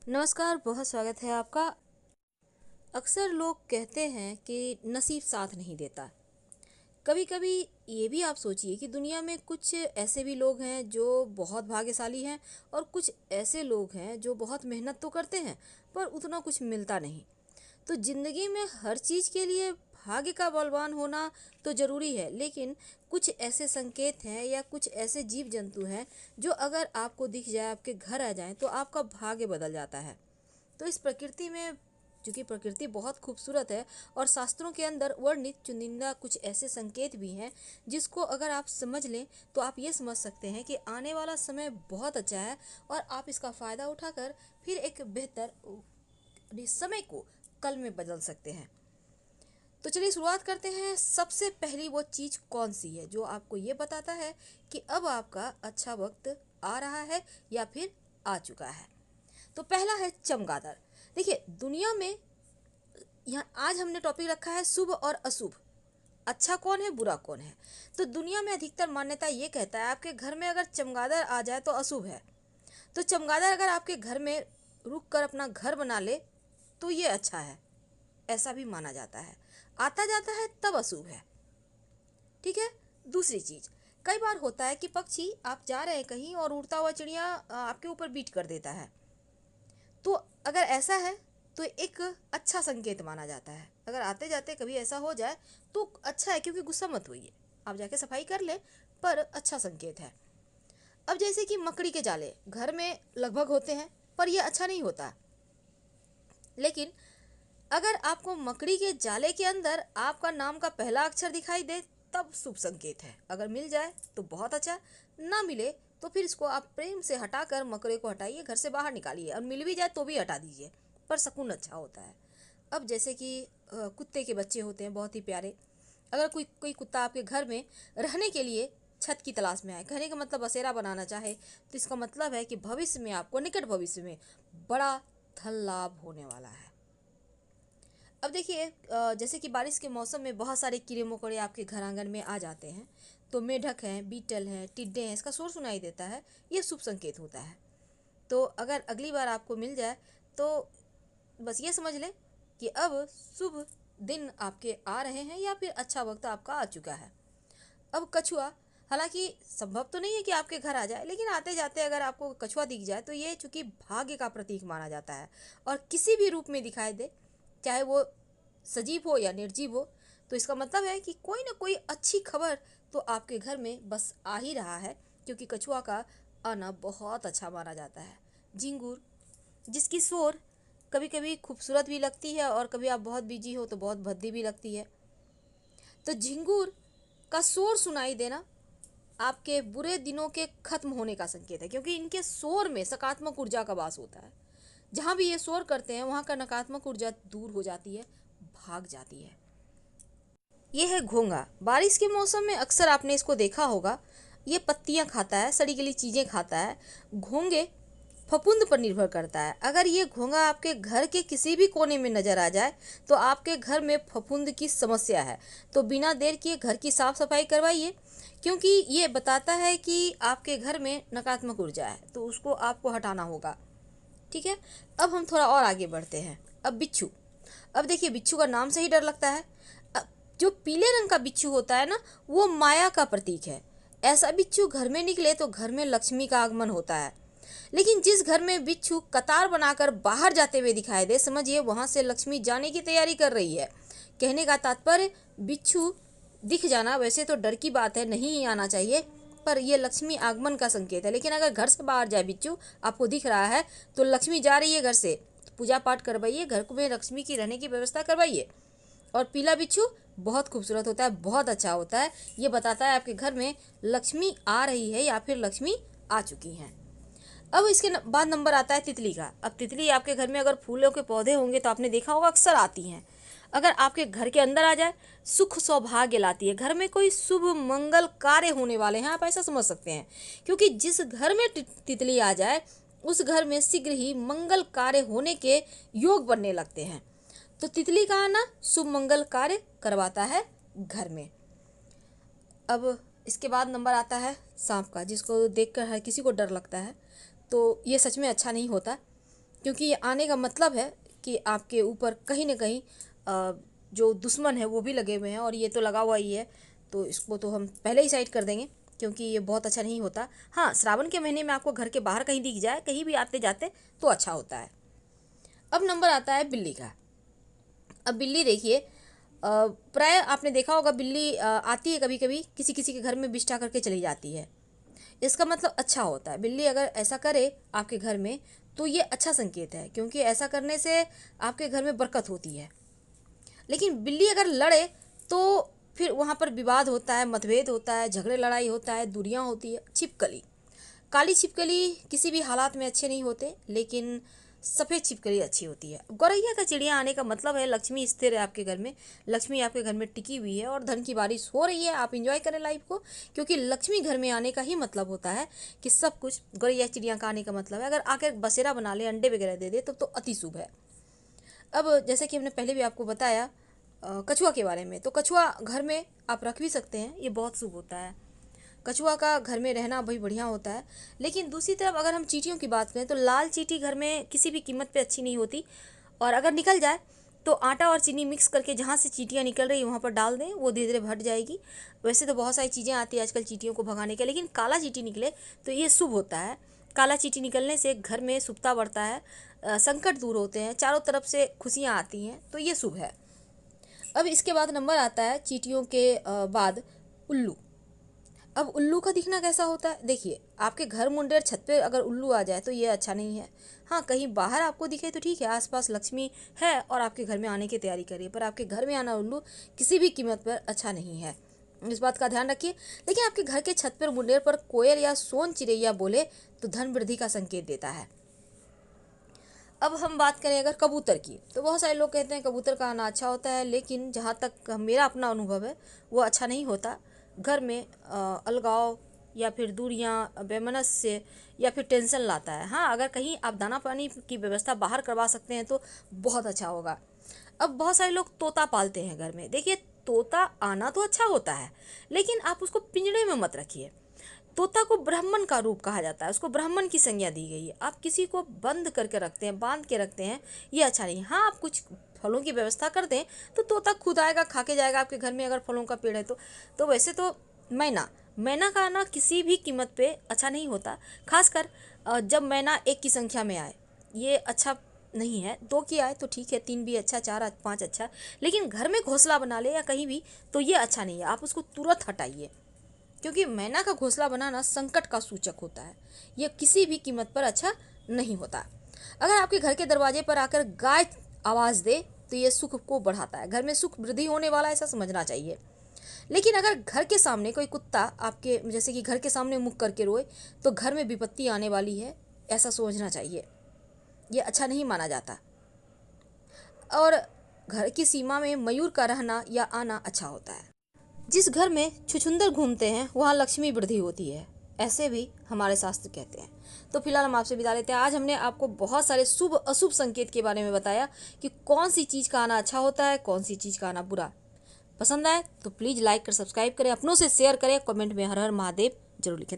नमस्कार, बहुत स्वागत है आपका। अक्सर लोग कहते हैं कि नसीब साथ नहीं देता। कभी कभी ये भी आप सोचिए कि दुनिया में कुछ ऐसे भी लोग हैं जो बहुत भाग्यशाली हैं और कुछ ऐसे लोग हैं जो बहुत मेहनत तो करते हैं पर उतना कुछ मिलता नहीं। तो ज़िंदगी में हर चीज़ के लिए भाग्य का बलवान होना तो ज़रूरी है, लेकिन कुछ ऐसे संकेत हैं या कुछ ऐसे जीव जंतु हैं जो अगर आपको दिख जाए, आपके घर आ जाएं, तो आपका भाग्य बदल जाता है। तो इस प्रकृति में, चूंकि प्रकृति बहुत खूबसूरत है और शास्त्रों के अंदर वर्णित चुनिंदा कुछ ऐसे संकेत भी हैं जिसको अगर आप समझ लें तो आप ये समझ सकते हैं कि आने वाला समय बहुत अच्छा है और आप इसका फ़ायदा उठाकर फिर एक बेहतर समय को कल में बदल सकते हैं। तो चलिए शुरुआत करते हैं। सबसे पहली वो चीज़ कौन सी है जो आपको ये बताता है कि अब आपका अच्छा वक्त आ रहा है या फिर आ चुका है। तो पहला है चमगादड़। देखिए, दुनिया में यहाँ आज हमने टॉपिक रखा है शुभ और अशुभ, अच्छा कौन है बुरा कौन है। तो दुनिया में अधिकतर मान्यता ये कहता है आपके घर में अगर चमगादड़ आ जाए तो अशुभ है। तो चमगादड़ अगर आपके घर में रुक कर अपना घर बना ले तो ये अच्छा है, ऐसा भी माना जाता है। आता जाता है तब अशुभ है। ठीक है। दूसरी चीज, कई बार होता है कि पक्षी, आप जा रहे हैं कहीं और उड़ता हुआ चिड़िया आपके ऊपर बीट कर देता है। तो अगर ऐसा है तो एक अच्छा संकेत माना जाता है। अगर आते जाते कभी ऐसा हो जाए तो अच्छा है, क्योंकि गुस्सा मत होइए, आप जाके सफाई कर ले, पर अच्छा संकेत है। अब जैसे कि मकड़ी के जाले घर में लगभग होते हैं पर यह अच्छा नहीं होता। लेकिन अगर आपको मकड़ी के जाले के अंदर आपका नाम का पहला अक्षर दिखाई दे तब शुभ संकेत है। अगर मिल जाए तो बहुत अच्छा, ना मिले तो फिर इसको आप प्रेम से हटाकर मकड़े को हटाइए, घर से बाहर निकालिए, और मिल भी जाए तो भी हटा दीजिए, पर सुकून अच्छा होता है। अब जैसे कि कुत्ते के बच्चे होते हैं बहुत ही प्यारे। अगर कोई कोई कुत्ता आपके घर में रहने के लिए छत की तलाश में आए, कहने का मतलब बसेरा बनाना चाहे, तो इसका मतलब है कि भविष्य में आपको, निकट भविष्य में, बड़ा धन लाभ होने वाला है। अब देखिए, जैसे कि बारिश के मौसम में बहुत सारे कीड़े मकोड़े आपके घर आंगन में आ जाते हैं। तो मेढक हैं, बीटल हैं, टिड्डे हैं, इसका शोर सुनाई देता है, ये शुभ संकेत होता है। तो अगर अगली बार आपको मिल जाए तो बस ये समझ लें कि अब शुभ दिन आपके आ रहे हैं या फिर अच्छा वक्त आपका आ चुका है। अब कछुआ, हालांकि संभव तो नहीं है कि आपके घर आ जाए, लेकिन आते जाते अगर आपको कछुआ दिख जाए तो ये चूंकि भाग्य का प्रतीक माना जाता है और किसी भी रूप में दिखाई दे, चाहे वो सजीव हो या निर्जीव हो, तो इसका मतलब है कि कोई ना कोई अच्छी खबर तो आपके घर में बस आ ही रहा है, क्योंकि कछुआ का आना बहुत अच्छा माना जाता है। झिंगुर, जिसकी शोर कभी कभी खूबसूरत भी लगती है और कभी आप बहुत बिजी हो तो बहुत भद्दी भी लगती है। तो झिंगुर का शोर सुनाई देना आपके बुरे दिनों के खत्म होने का संकेत है, क्योंकि इनके शोर में सकारात्मक ऊर्जा का वास होता है। जहाँ भी ये शोर करते हैं वहाँ का नकारात्मक ऊर्जा दूर हो जाती है, भाग जाती है। ये है घोंघा। बारिश के मौसम में अक्सर आपने इसको देखा होगा, ये पत्तियाँ खाता है, सड़ी गली चीज़ें खाता है। घोंघे फफूंद पर निर्भर करता है। अगर ये घोंघा आपके घर के किसी भी कोने में नजर आ जाए तो आपके घर में फफूंद की समस्या है। तो बिना देर किए घर की साफ सफाई करवाइए, क्योंकि ये बताता है कि आपके घर में नकारात्मक ऊर्जा है, तो उसको आपको हटाना होगा। ठीक है। अब हम थोड़ा और आगे बढ़ते हैं। अब बिच्छू। अब देखिए, बिच्छू का नाम से ही डर लगता है। अब जो पीले रंग का बिच्छू होता है ना, वो माया का प्रतीक है। ऐसा बिच्छू घर में निकले तो घर में लक्ष्मी का आगमन होता है। लेकिन जिस घर में बिच्छू कतार बनाकर बाहर जाते हुए दिखाई दे, समझिए वहां से लक्ष्मी जाने की तैयारी कर रही है। कहने का तात्पर्य, बिच्छू दिख जाना वैसे तो डर की बात है, नहीं ही आना चाहिए, पर यह लक्ष्मी आगमन का संकेत है। लेकिन अगर घर से बाहर जाए बिच्छू, आपको दिख रहा है तो लक्ष्मी जा रही है घर से, तो पूजा पाठ करवाइए, घर में लक्ष्मी की रहने की व्यवस्था करवाइए। और पीला बिच्छू बहुत खूबसूरत होता है, बहुत अच्छा होता है, ये बताता है आपके घर में लक्ष्मी आ रही है या फिर लक्ष्मी आ चुकी हैं। अब इसके बाद नंबर आता है तितली का। अब तितली आपके घर में अगर फूलों के पौधे होंगे तो आपने देखा होगा अक्सर आती हैं। अगर आपके घर के अंदर आ जाए, सुख सौभाग्य लाती है, घर में कोई शुभ मंगल कार्य होने वाले हैं, आप ऐसा समझ सकते हैं। क्योंकि जिस घर में तितली आ जाए उस घर में शीघ्र ही मंगल कार्य होने के योग बनने लगते हैं। तो तितली का आना शुभ मंगल कार्य करवाता है घर में। अब इसके बाद नंबर आता है सांप का, जिसको देखकर हर किसी को डर लगता है। तो ये सच में अच्छा नहीं होता। क्योंकि ये आने का मतलब है कि आपके ऊपर कहीं ना कहीं जो दुश्मन है वो भी लगे हुए हैं, और ये तो लगा हुआ ही है, तो इसको तो हम पहले ही साइड कर देंगे, क्योंकि ये बहुत अच्छा नहीं होता। हाँ, श्रावण के महीने में आपको घर के बाहर कहीं दिख जाए, कहीं भी आते जाते, तो अच्छा होता है। अब नंबर आता है बिल्ली का। अब बिल्ली देखिए, प्राय आपने देखा होगा, बिल्ली आती है कभी कभी, किसी किसी के घर में बिष्ठा करके चली जाती है। इसका मतलब अच्छा होता है। बिल्ली अगर ऐसा करे आपके घर में तो ये अच्छा संकेत है, क्योंकि ऐसा करने से आपके घर में बरकत होती है। लेकिन बिल्ली अगर लड़े तो फिर वहाँ पर विवाद होता है, मतभेद होता है, झगड़े लड़ाई होता है, दूरियाँ होती है। छिपकली, काली छिपकली किसी भी हालात में अच्छे नहीं होते, लेकिन सफ़ेद छिपकली अच्छी होती है। गौरैया का चिड़िया आने का मतलब है लक्ष्मी स्थिर है आपके घर में, लक्ष्मी आपके घर में टिकी हुई है और धन की बारिश हो रही है। आप इंजॉय करें लाइफ को, क्योंकि लक्ष्मी घर में आने का ही मतलब होता है कि सब कुछ। गौरैया चिड़िया का आने का मतलब है, अगर आकर बसेरा बना ले, अंडे वगैरह दे दे, तो अति शुभ है। अब जैसे कि हमने पहले भी आपको बताया कछुआ के बारे में, तो कछुआ घर में आप रख भी सकते हैं, ये बहुत शुभ होता है। कछुआ का घर में रहना भाई बढ़िया होता है। लेकिन दूसरी तरफ अगर हम चींटियों की बात करें तो लाल चींटी घर में किसी भी कीमत पे अच्छी नहीं होती, और अगर निकल जाए तो आटा और चीनी मिक्स करके जहाँ से चींटियाँ निकल रही वहाँ पर डाल दें, वो धीरे धीरे भट जाएगी। वैसे तो बहुत सारी चीज़ें आती है आजकल चींटियों को भगाने के, लेकिन काला चींटी निकले तो ये शुभ होता है। काला चींटी निकलने से घर में शुभता बढ़ता है, संकट दूर होते हैं, चारों तरफ से खुशियाँ आती हैं, तो ये शुभ है। अब इसके बाद नंबर आता है चींटियों के बाद उल्लू। अब उल्लू का दिखना कैसा होता है, देखिए आपके घर मुंडेर छत पे अगर उल्लू आ जाए तो ये अच्छा नहीं है। हाँ, कहीं बाहर आपको दिखे तो ठीक है, आसपास लक्ष्मी है और आपके घर में आने की तैयारी करिए, पर आपके घर में आना उल्लू किसी भी कीमत पर अच्छा नहीं है, इस बात का ध्यान रखिए। लेकिन आपके घर के छत पर मुंडेर पर कोयल या सोन चिड़ैया बोले तो धन वृद्धि का संकेत देता है। अब हम बात करें अगर कबूतर की, तो बहुत सारे लोग कहते हैं कबूतर का आना अच्छा होता है, लेकिन जहाँ तक मेरा अपना अनुभव है वो अच्छा नहीं होता। घर में अलगाव या फिर दूरियाँ, वैमनस्य या फिर टेंशन लाता है। हाँ, अगर कहीं आप दाना पानी की व्यवस्था बाहर करवा सकते हैं तो बहुत अच्छा होगा। अब बहुत सारे लोग तोता पालते हैं घर में। देखिए, तोता आना तो अच्छा होता है, लेकिन आप उसको पिंजड़े में मत रखिए। तोता को ब्राह्मण का रूप कहा जाता है, उसको ब्राह्मण की संज्ञा दी गई है। आप किसी को बंद करके रखते हैं, बांध के रखते हैं, ये अच्छा नहीं। हाँ, आप कुछ फलों की व्यवस्था कर दें तो तोता खुद आएगा, खा के जाएगा आपके घर में, अगर फलों का पेड़ है तो वैसे तो मैना मैना का आना किसी भी कीमत पे अच्छा नहीं होता, खासकर जब मैना एक की संख्या में आए, ये अच्छा नहीं है। दो की आए तो ठीक है, तीन भी अच्छा, चार पाँच अच्छा, लेकिन घर में घोंसला बना ले या कहीं भी तो ये अच्छा नहीं है, आप उसको तुरंत हटाइए, क्योंकि मैना का घोंसला बनाना संकट का सूचक होता है, ये किसी भी कीमत पर अच्छा नहीं होता। अगर आपके घर के दरवाजे पर आकर गाय आवाज़ दे तो ये सुख को बढ़ाता है, घर में सुख वृद्धि होने वाला, ऐसा समझना चाहिए। लेकिन अगर घर के सामने कोई कुत्ता आपके जैसे कि घर के सामने मुख करके रोए तो घर में विपत्ति आने वाली है, ऐसा सोचना चाहिए, ये अच्छा नहीं माना जाता। और घर की सीमा में मयूर का रहना या आना अच्छा होता है। जिस घर में छुछुंदर घूमते हैं वहाँ लक्ष्मी वृद्धि होती है, ऐसे भी हमारे शास्त्र कहते हैं। तो फिलहाल हम आपसे विदा लेते हैं। आज हमने आपको बहुत सारे शुभ अशुभ संकेत के बारे में बताया कि कौन सी चीज़ का आना अच्छा होता है, कौन सी चीज़ का आना बुरा। पसंद आए तो प्लीज़ लाइक कर सब्सक्राइब करें, अपनों से शेयर करें, कमेंट में हर हर महादेव जरूर लिखें।